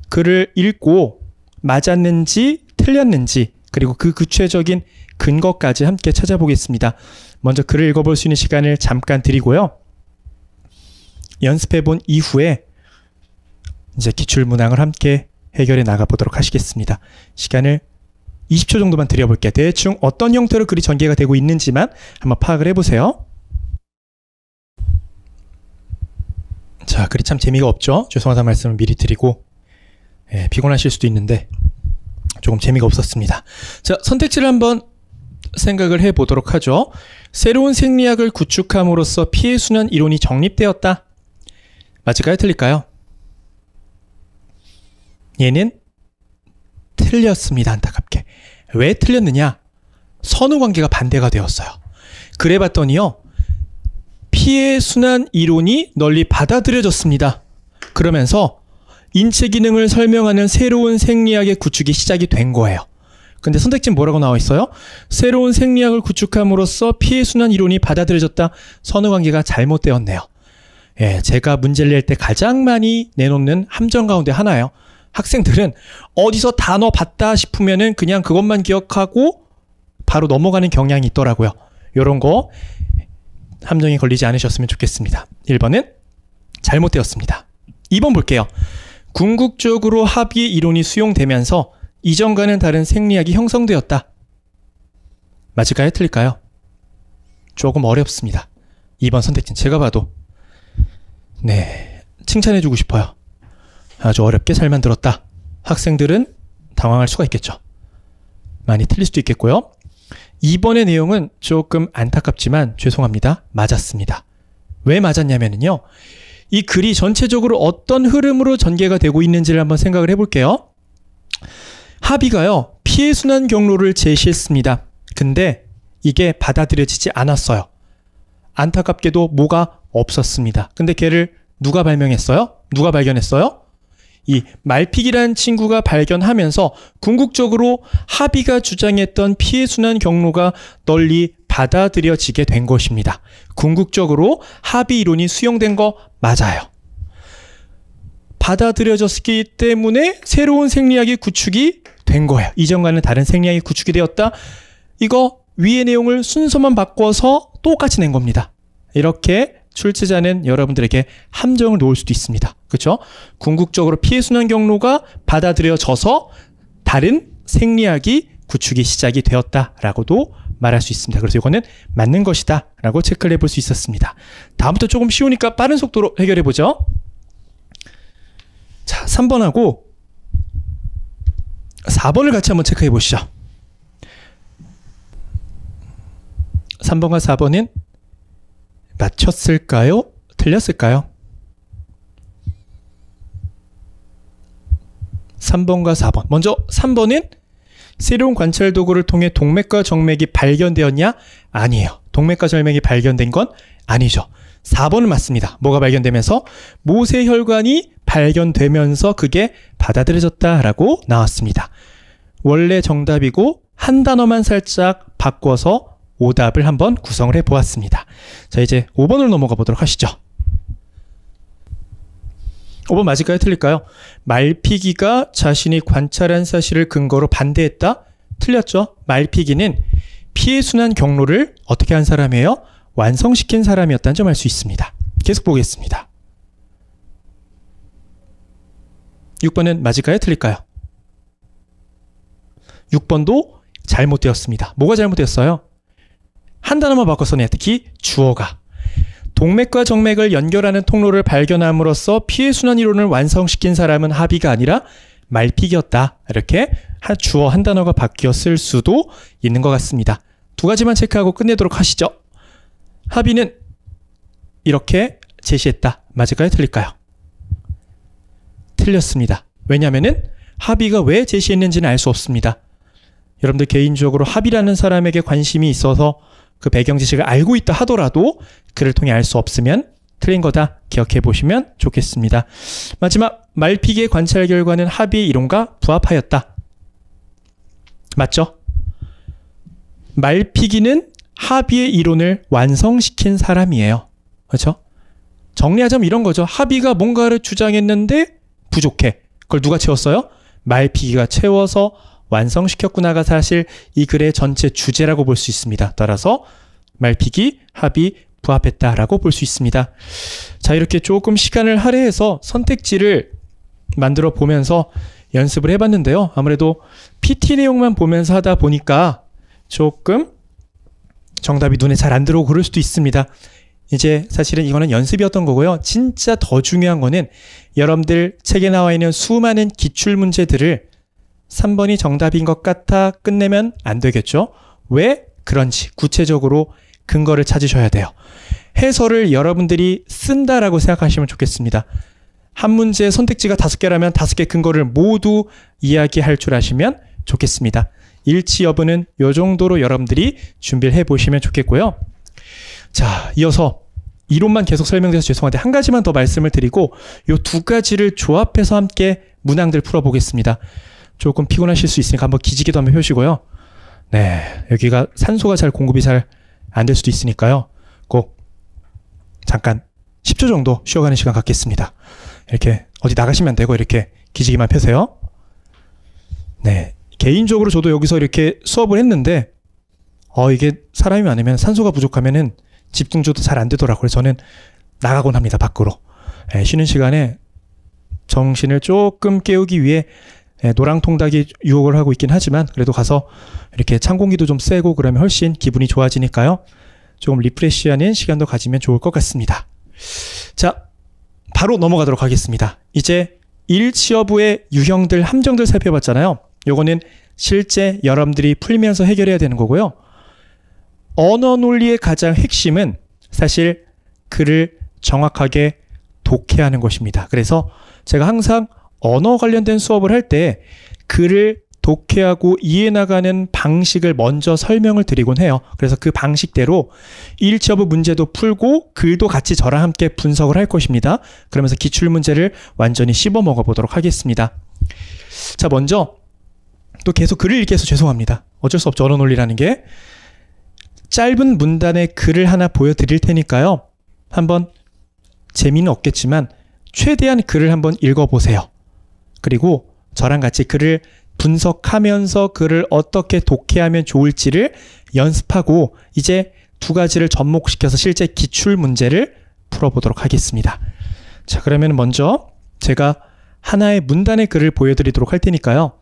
[SPEAKER 1] 글을 읽고 맞았는지 틀렸는지 그리고 그 구체적인 근거까지 함께 찾아보겠습니다. 먼저 글을 읽어볼 수 있는 시간을 잠깐 드리고요. 연습해본 이후에 이제 기출문항을 함께 해결해 나가보도록 하시겠습니다. 시간을 20초 정도만 드려볼게요. 대충 어떤 형태로 글이 전개가 되고 있는지만 한번 파악을 해보세요. 자, 글이 참 재미가 없죠? 죄송하다는 말씀을 미리 드리고 피곤하실 수도 있는데 조금 재미가 없었습니다. 자, 선택지를 한번 생각을 해보도록 하죠. 새로운 생리학을 구축함으로써 피해순환 이론이 정립되었다. 맞을까요? 틀릴까요? 얘는 틀렸습니다. 안타깝게. 왜 틀렸느냐? 선후관계가 반대가 되었어요. 그래봤더니요, 피해순환 이론이 널리 받아들여졌습니다. 그러면서 인체 기능을 설명하는 새로운 생리학의 구축이 시작이 된 거예요. 근데 선택지는 뭐라고 나와 있어요? 새로운 생리학을 구축함으로써 피해순환 이론이 받아들여졌다. 선후관계가 잘못되었네요. 제가 문제를 낼 때 가장 많이 내놓는 함정 가운데 하나예요. 학생들은 어디서 단어 봤다 싶으면은 그냥 그것만 기억하고 바로 넘어가는 경향이 있더라고요. 이런 거 함정이 걸리지 않으셨으면 좋겠습니다. 1번은 잘못되었습니다. 2번 볼게요. 궁극적으로 합의 이론이 수용되면서 이전과는 다른 생리학이 형성되었다. 맞을까요? 틀릴까요? 조금 어렵습니다. 2번 선택지는 제가 봐도 칭찬해주고 싶어요. 아주 어렵게 잘 만들었다. 학생들은 당황할 수가 있겠죠. 많이 틀릴 수도 있겠고요. 2번의 내용은 조금 안타깝지만 죄송합니다. 맞았습니다. 왜 맞았냐면요, 이 글이 전체적으로 어떤 흐름으로 전개가 되고 있는지를 한번 생각을 해볼게요. 합의가요, 피해순환 경로를 제시했습니다. 근데 이게 받아들여지지 않았어요. 안타깝게도 뭐가 없었습니다. 근데 걔를 누가 발명했어요? 누가 발견했어요? 이 말픽이라는 친구가 발견하면서 궁극적으로 합의가 주장했던 피해순환 경로가 널리 받아들여지게 된 것입니다. 궁극적으로 합의 이론이 수용된 거 맞아요. 받아들여졌기 때문에 새로운 생리학이 구축이 된 거예요. 이전과는 다른 생리학이 구축이 되었다. 이거 위의 내용을 순서만 바꿔서 똑같이 낸 겁니다. 이렇게 출제자는 여러분들에게 함정을 놓을 수도 있습니다. 그렇죠? 궁극적으로 피해순환 경로가 받아들여져서 다른 생리학이 구축이 시작이 되었다라고도 말할 수 있습니다. 그래서 이거는 맞는 것이다 라고 체크를 해볼 수 있었습니다. 다음부터 조금 쉬우니까 빠른 속도로 해결해보죠. 자, 3번하고 4번을 같이 한번 체크해 보시죠. 3번과 4번은 맞췄을까요? 틀렸을까요? 3번과 4번. 먼저 3번은 새로운 관찰 도구를 통해 동맥과 정맥이 발견되었냐? 아니에요. 동맥과 정맥이 발견된 건 아니죠. 4번은 맞습니다. 뭐가 발견되면서? 모세혈관이 발견되면서 그게 받아들여졌다라고 나왔습니다. 원래 정답이고 한 단어만 살짝 바꿔서 오답을 한번 구성을 해보았습니다. 자, 이제 5번으로 넘어가 보도록 하시죠. 5번 맞을까요? 틀릴까요? 말피기가 자신이 관찰한 사실을 근거로 반대했다? 틀렸죠? 말피기는 피해순환 경로를 어떻게 한 사람이에요? 완성시킨 사람이었다는 점 알 수 있습니다. 계속 보겠습니다. 6번은 맞을까요? 틀릴까요? 6번도 잘못되었습니다. 뭐가 잘못되었어요? 한 단어만 바꿔서는 특히 주어가 동맥과 정맥을 연결하는 통로를 발견함으로써 피해순환 이론을 완성시킨 사람은 합의가 아니라 말픽이었다. 이렇게 주어 한 단어가 바뀌었을 수도 있는 것 같습니다. 두 가지만 체크하고 끝내도록 하시죠. 합의는 이렇게 제시했다. 맞을까요? 틀릴까요? 틀렸습니다. 왜냐하면은 합의가 왜 제시했는지는 알 수 없습니다. 여러분들 개인적으로 합의라는 사람에게 관심이 있어서 그 배경 지식을 알고 있다 하더라도 그를 통해 알 수 없으면 틀린 거다 기억해 보시면 좋겠습니다. 마지막 말피기의 관찰 결과는 합의 이론과 부합하였다. 맞죠? 말피기는 합의의 이론을 완성시킨 사람이에요. 그렇죠? 정리하자면 이런 거죠. 합의가 뭔가를 주장했는데 부족해. 그걸 누가 채웠어요? 말피기가 채워서 완성시켰구나가 사실 이 글의 전체 주제라고 볼 수 있습니다. 따라서 말피기, 합의, 부합했다라고 볼 수 있습니다. 자, 이렇게 조금 시간을 할애해서 선택지를 만들어 보면서 연습을 해봤는데요. 아무래도 PT 내용만 보면서 하다 보니까 조금 정답이 눈에 잘 안 들어오고 그럴 수도 있습니다. 이제 사실은 이거는 연습이었던 거고요. 진짜 더 중요한 거는 여러분들 책에 나와 있는 수많은 기출문제들을 3번이 정답인 것 같아 끝내면 안 되겠죠. 왜 그런지 구체적으로 근거를 찾으셔야 돼요. 해설을 여러분들이 쓴다라고 생각하시면 좋겠습니다. 한 문제의 선택지가 5개라면 5개 근거를 모두 이야기할 줄 아시면 좋겠습니다. 일치 여부는 이 정도로 여러분들이 준비를 해보시면 좋겠고요. 자, 이어서 이론만 계속 설명드려서 죄송한데 한 가지만 더 말씀을 드리고 이 2가지를 조합해서 함께 문항들 풀어보겠습니다. 조금 피곤하실 수 있으니까 한번 기지개도 한번 펴시고요. 네, 여기가 산소가 잘 공급이 잘 안 될 수도 있으니까요. 꼭 잠깐 10초 정도 쉬어가는 시간 갖겠습니다. 이렇게 어디 나가시면 안 되고 이렇게 기지개만 펴세요. 네, 개인적으로 저도 여기서 이렇게 수업을 했는데 이게 사람이 많으면 산소가 부족하면은 집중조도 잘 안 되더라고요. 그래서 저는 나가곤 합니다. 밖으로. 네, 쉬는 시간에 정신을 조금 깨우기 위해 노랑통닭이 유혹을 하고 있긴 하지만 그래도 가서 이렇게 찬 공기도 좀 쐬고 그러면 훨씬 기분이 좋아지니까요. 조금 리프레시하는 시간도 가지면 좋을 것 같습니다. 자, 바로 넘어가도록 하겠습니다. 이제 일치 여부의 유형들, 함정들 살펴봤잖아요. 요거는 실제 여러분들이 풀면서 해결해야 되는 거고요. 언어 논리의 가장 핵심은 사실 글을 정확하게 독해하는 것입니다. 그래서 제가 항상 언어 관련된 수업을 할 때 글을 독해하고 이해나가는 방식을 먼저 설명을 드리곤 해요. 그래서 그 방식대로 일치 여부 문제도 풀고 글도 같이 저랑 함께 분석을 할 것입니다. 그러면서 기출문제를 완전히 씹어 먹어보도록 하겠습니다. 자, 먼저 또 계속 글을 읽게 해서 죄송합니다. 어쩔 수 없죠. 언어 논리라는 게. 짧은 문단의 글을 하나 보여드릴 테니까요. 한번 재미는 없겠지만 최대한 글을 한번 읽어보세요. 그리고 저랑 같이 글을 분석하면서 글을 어떻게 독해하면 좋을지를 연습하고 이제 2가지를 접목시켜서 실제 기출문제를 풀어보도록 하겠습니다. 자, 그러면 먼저 제가 하나의 문단의 글을 보여드리도록 할 테니까요.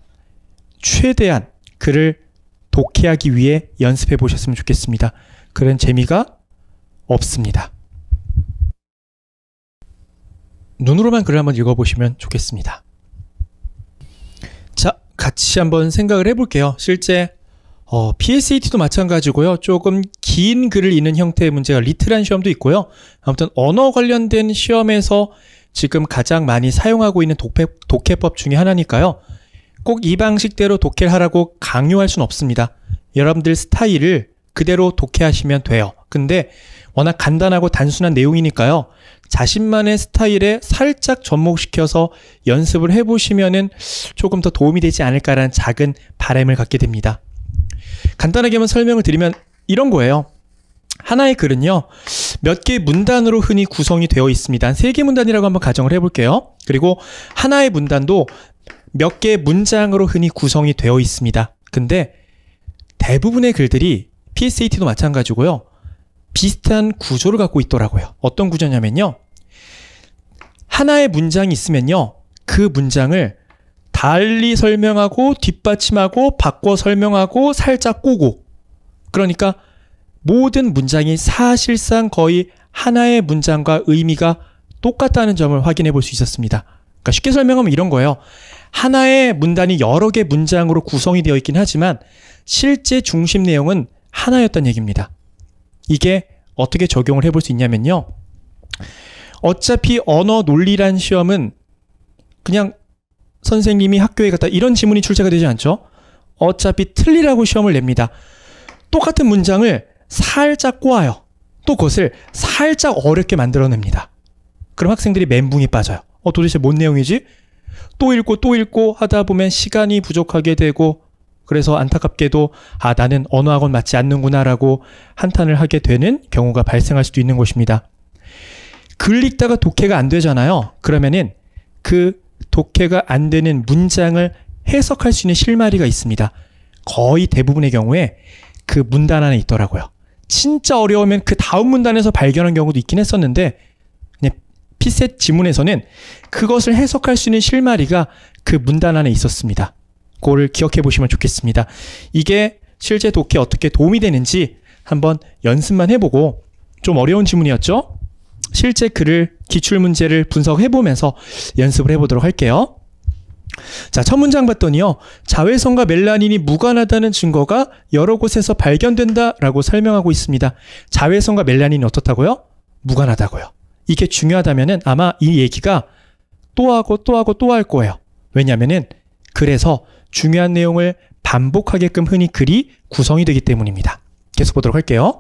[SPEAKER 1] 최대한 글을 독해하기 위해 연습해 보셨으면 좋겠습니다. 글은 재미가 없습니다. 눈으로만 글을 한번 읽어보시면 좋겠습니다. 자, 같이 한번 생각을 해볼게요. 실제 PSAT도 마찬가지고요. 조금 긴 글을 읽는 형태의 문제가 리트란 시험도 있고요. 아무튼 언어 관련된 시험에서 지금 가장 많이 사용하고 있는 독해법 중에 하나니까요. 꼭 이 방식대로 독해를 하라고 강요할 수는 없습니다. 여러분들 스타일을 그대로 독해하시면 돼요. 근데 워낙 간단하고 단순한 내용이니까요. 자신만의 스타일에 살짝 접목시켜서 연습을 해보시면은 조금 더 도움이 되지 않을까라는 작은 바람을 갖게 됩니다. 간단하게만 설명을 드리면 이런 거예요. 하나의 글은요, 몇 개의 문단으로 흔히 구성이 되어 있습니다. 한 3개 문단이라고 한번 가정을 해볼게요. 그리고 하나의 문단도 몇 개의 문장으로 흔히 구성이 되어 있습니다. 근데 대부분의 글들이 PSAT도 마찬가지고요. 비슷한 구조를 갖고 있더라고요. 어떤 구조냐면요. 하나의 문장이 있으면요. 그 문장을 달리 설명하고 뒷받침하고 바꿔 설명하고 살짝 꼬고, 그러니까 모든 문장이 사실상 거의 하나의 문장과 의미가 똑같다는 점을 확인해 볼 수 있었습니다. 그러니까 쉽게 설명하면 이런 거예요. 하나의 문단이 여러 개 문장으로 구성이 되어 있긴 하지만 실제 중심 내용은 하나였다는 얘기입니다. 이게 어떻게 적용을 해볼 수 있냐면요. 어차피 언어 논리란 시험은 그냥 선생님이 학교에 갔다 이런 지문이 출제가 되지 않죠. 어차피 틀리라고 시험을 냅니다. 똑같은 문장을 살짝 꼬아요. 또 그것을 살짝 어렵게 만들어냅니다. 그럼 학생들이 멘붕이 빠져요. 도대체 뭔 내용이지? 또 읽고 하다 보면 시간이 부족하게 되고, 그래서 안타깝게도 나는 언어학원 맞지 않는구나 라고 한탄을 하게 되는 경우가 발생할 수도 있는 것입니다. 글 읽다가 독해가 안 되잖아요. 그러면은 그 독해가 안 되는 문장을 해석할 수 있는 실마리가 있습니다. 거의 대부분의 경우에 그 문단 안에 있더라고요. 진짜 어려우면 그 다음 문단에서 발견한 경우도 있긴 했었는데 그냥 피셋 지문에서는 그것을 해석할 수 있는 실마리가 그 문단 안에 있었습니다. 그거를 기억해 보시면 좋겠습니다. 이게 실제 독해에 어떻게 도움이 되는지 한번 연습만 해보고, 좀 어려운 지문이었죠? 실제 글을, 기출문제를 분석해보면서 연습을 해보도록 할게요. 자, 첫 문장 봤더니요. 자외선과 멜라닌이 무관하다는 증거가 여러 곳에서 발견된다라고 설명하고 있습니다. 자외선과 멜라닌이 어떻다고요? 무관하다고요. 이게 중요하다면은 아마 이 얘기가 또 하고 또 하고 또 할 거예요. 왜냐면은 그래서 중요한 내용을 반복하게끔 흔히 글이 구성이 되기 때문입니다. 계속 보도록 할게요.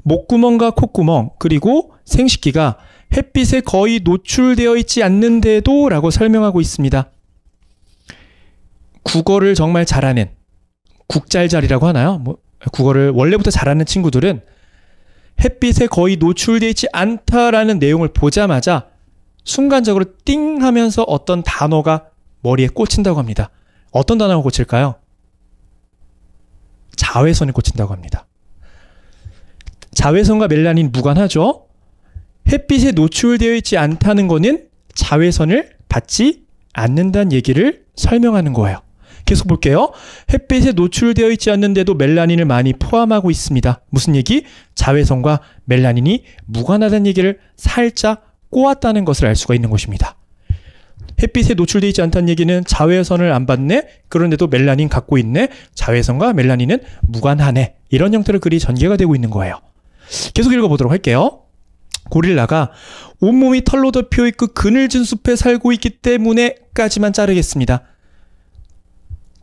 [SPEAKER 1] 목구멍과 콧구멍 그리고 생식기가 햇빛에 거의 노출되어 있지 않는데도 라고 설명하고 있습니다. 국어를 정말 잘하는 국잘잘이라고 하나요? 국어를 원래부터 잘하는 친구들은 햇빛에 거의 노출되어 있지 않다라는 내용을 보자마자 순간적으로 띵 하면서 어떤 단어가 머리에 꽂힌다고 합니다. 어떤 단어가 꽂힐까요? 자외선이 꽂힌다고 합니다. 자외선과 멜라닌 무관하죠? 햇빛에 노출되어 있지 않다는 거는 자외선을 받지 않는다는 얘기를 설명하는 거예요. 계속 볼게요. 햇빛에 노출되어 있지 않는데도 멜라닌을 많이 포함하고 있습니다. 무슨 얘기? 자외선과 멜라닌이 무관하다는 얘기를 살짝 꼬았다는 것을 알 수가 있는 것입니다. 햇빛에 노출되어 있지 않다는 얘기는 자외선을 안 받네? 그런데도 멜라닌 갖고 있네? 자외선과 멜라닌은 무관하네? 이런 형태로 글이 전개가 되고 있는 거예요. 계속 읽어보도록 할게요. 고릴라가 온몸이 털로 덮여 있고 그늘진 숲에 살고 있기 때문에까지만 자르겠습니다.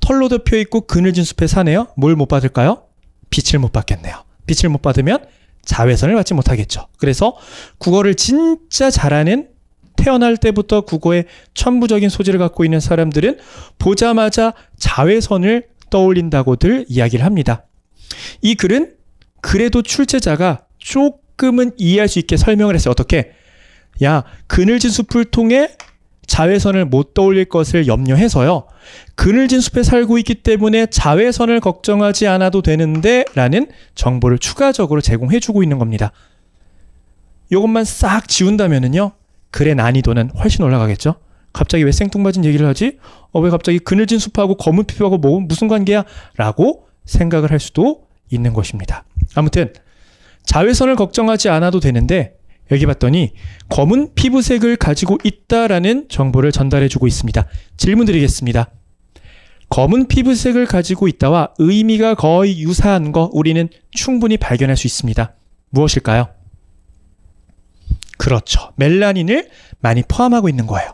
[SPEAKER 1] 털로 덮여 있고 그늘진 숲에 사네요. 뭘 못 받을까요? 빛을 못 받겠네요. 빛을 못 받으면 자외선을 받지 못하겠죠. 그래서 국어를 진짜 잘하는, 태어날 때부터 국어에 천부적인 소질을 갖고 있는 사람들은 보자마자 자외선을 떠올린다고들 이야기를 합니다. 이 글은 그래도 출제자가 조금은 이해할 수 있게 설명을 했어요. 어떻게? 야, 그늘진 숲을 통해 자외선을 못 떠올릴 것을 염려해서요. 그늘진 숲에 살고 있기 때문에 자외선을 걱정하지 않아도 되는데 라는 정보를 추가적으로 제공해주고 있는 겁니다. 이것만 싹 지운다면은요. 글의 난이도는 훨씬 올라가겠죠. 갑자기 왜 생뚱맞은 얘기를 하지? 왜 갑자기 그늘진 숲하고 검은 피부하고 무슨 관계야? 라고 생각을 할 수도 있는 것입니다. 아무튼 자외선을 걱정하지 않아도 되는데 여기 봤더니 검은 피부색을 가지고 있다라는 정보를 전달해주고 있습니다. 질문 드리겠습니다. 검은 피부색을 가지고 있다와 의미가 거의 유사한 거 우리는 충분히 발견할 수 있습니다. 무엇일까요? 그렇죠. 멜라닌을 많이 포함하고 있는 거예요.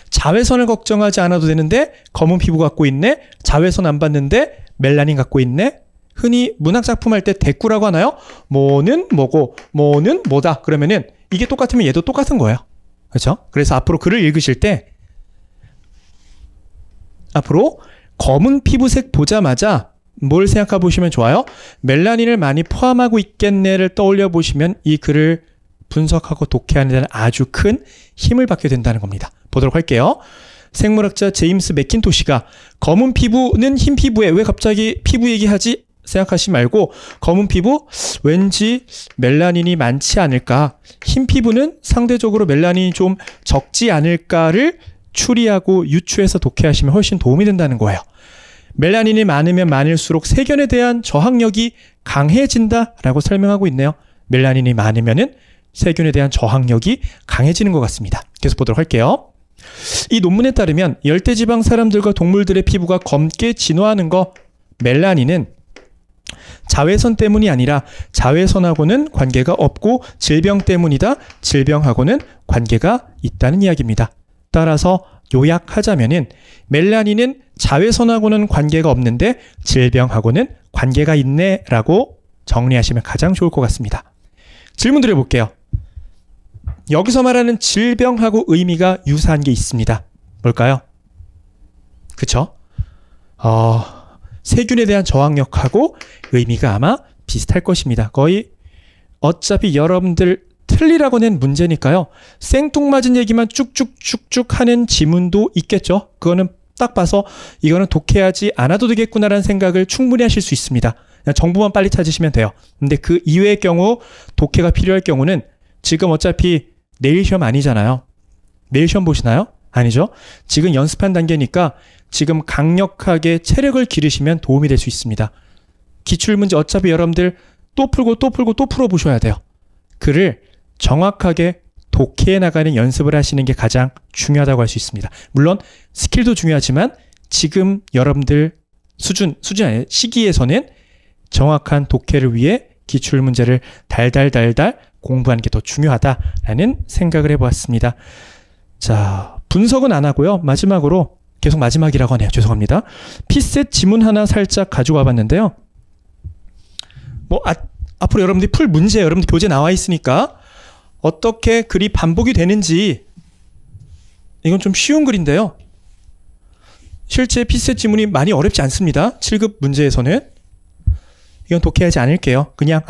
[SPEAKER 1] 자외선을 걱정하지 않아도 되는데 검은 피부 갖고 있네? 자외선 안 받는데 멜라닌 갖고 있네? 흔히 문학작품 할 때 대꾸라고 하나요? 뭐는 뭐고 뭐는 뭐다. 그러면은 이게 똑같으면 얘도 똑같은 거예요. 그렇죠? 그래서 앞으로 글을 읽으실 때 앞으로 검은 피부색 보자마자 뭘 생각해 보시면 좋아요? 멜라닌을 많이 포함하고 있겠네를 떠올려 보시면 이 글을 분석하고 독해하는 데는 아주 큰 힘을 받게 된다는 겁니다. 보도록 할게요. 생물학자 제임스 맥킨토시가 검은 피부는 흰 피부에 왜 갑자기 피부 얘기하지? 생각하지 말고 검은 피부 왠지 멜라닌이 많지 않을까, 흰 피부는 상대적으로 멜라닌이 좀 적지 않을까를 추리하고 유추해서 독해하시면 훨씬 도움이 된다는 거예요. 멜라닌이 많으면 많을수록 세균에 대한 저항력이 강해진다라고 설명하고 있네요. 멜라닌이 많으면은 세균에 대한 저항력이 강해지는 것 같습니다. 계속 보도록 할게요. 이 논문에 따르면 열대지방 사람들과 동물들의 피부가 검게 진화하는 거, 멜라닌은 자외선 때문이 아니라 자외선하고는 관계가 없고 질병 때문이다. 질병하고는 관계가 있다는 이야기입니다. 따라서 요약하자면은 멜라닌은 자외선하고는 관계가 없는데 질병하고는 관계가 있네 라고 정리하시면 가장 좋을 것 같습니다. 질문 드려볼게요. 여기서 말하는 질병하고 의미가 유사한 게 있습니다. 뭘까요? 그쵸? 세균에 대한 저항력하고 의미가 아마 비슷할 것입니다. 거의 어차피 여러분들 틀리라고 낸 문제니까요. 생뚱맞은 얘기만 쭉쭉쭉쭉 하는 지문도 있겠죠. 그거는 딱 봐서 이거는 독해하지 않아도 되겠구나라는 생각을 충분히 하실 수 있습니다. 그냥 정보만 빨리 찾으시면 돼요. 근데 그 이외의 경우 독해가 필요할 경우는 지금 어차피 내일 시험 아니잖아요. 내일 시험 보시나요? 아니죠. 지금 연습한 단계니까 지금 강력하게 체력을 기르시면 도움이 될 수 있습니다. 기출문제 어차피 여러분들 또 풀고 또 풀고 또 풀어보셔야 돼요. 그를 정확하게 독해해 나가는 연습을 하시는 게 가장 중요하다고 할 수 있습니다. 물론 스킬도 중요하지만 지금 여러분들 수준 아니에요. 시기에서는 정확한 독해를 위해 기출문제를 달달달달 공부하는 게 더 중요하다라는 생각을 해보았습니다. 자, 분석은 안 하고요. 마지막으로 계속 마지막이라고 하네요. 죄송합니다. 피셋 지문 하나 살짝 가지고 와봤는데요. 앞으로 여러분들이 풀 문제, 여러분들 교재 나와 있으니까 어떻게 글이 반복이 되는지 이건 좀 쉬운 글인데요. 실제 피셋 지문이 많이 어렵지 않습니다. 7급 문제에서는. 이건 독해하지 않을게요. 그냥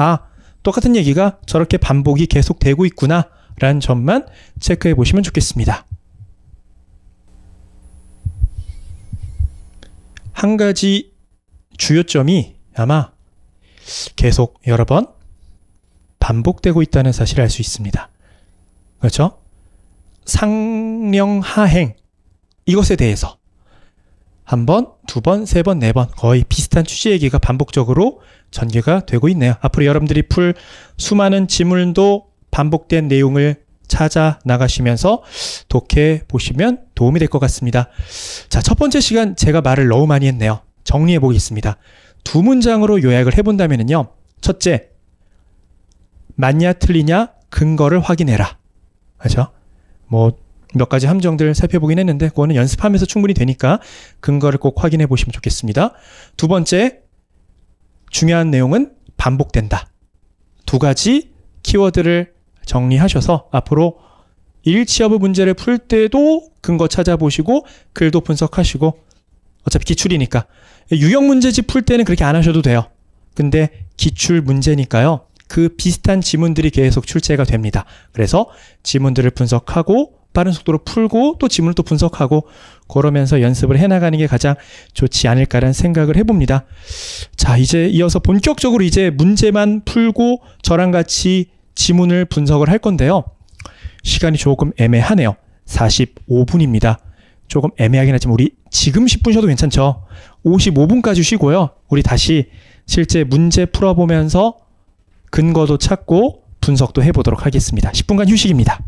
[SPEAKER 1] 똑같은 얘기가 저렇게 반복이 계속 되고 있구나 라는 점만 체크해 보시면 좋겠습니다. 한 가지 주요점이 아마 계속 여러 번 반복되고 있다는 사실을 알 수 있습니다. 그렇죠? 상령하행 이것에 대해서 한 번, 두 번, 세 번, 네 번 거의 비슷한 취지 얘기가 반복적으로 전개가 되고 있네요. 앞으로 여러분들이 풀 수많은 지문도 반복된 내용을 찾아 나가시면서 독해 보시면 도움이 될 것 같습니다. 자, 첫 번째 시간 제가 말을 너무 많이 했네요. 정리해 보겠습니다. 두 문장으로 요약을 해본다면요. 첫째, 맞냐 틀리냐 근거를 확인해라. 그렇죠? 몇 가지 함정들 살펴보긴 했는데 그거는 연습하면서 충분히 되니까 근거를 꼭 확인해 보시면 좋겠습니다. 두 번째, 중요한 내용은 반복된다. 두 가지 키워드를 정리하셔서 앞으로 1취업의 문제를 풀 때도 근거 찾아보시고 글도 분석하시고 어차피 기출이니까 유형 문제집 풀 때는 그렇게 안 하셔도 돼요. 근데 기출 문제니까요. 그 비슷한 지문들이 계속 출제가 됩니다. 그래서 지문들을 분석하고 빠른 속도로 풀고 또 지문을 또 분석하고 그러면서 연습을 해나가는 게 가장 좋지 않을까라는 생각을 해봅니다. 자, 이제 이어서 본격적으로 이제 문제만 풀고 저랑 같이 지문을 분석을 할 건데요. 시간이 조금 애매하네요. 45분입니다. 조금 애매하긴 하지만 우리 지금 10분 쉬어도 괜찮죠? 55분까지 쉬고요. 우리 다시 실제 문제 풀어보면서 근거도 찾고 분석도 해보도록 하겠습니다. 10분간 휴식입니다.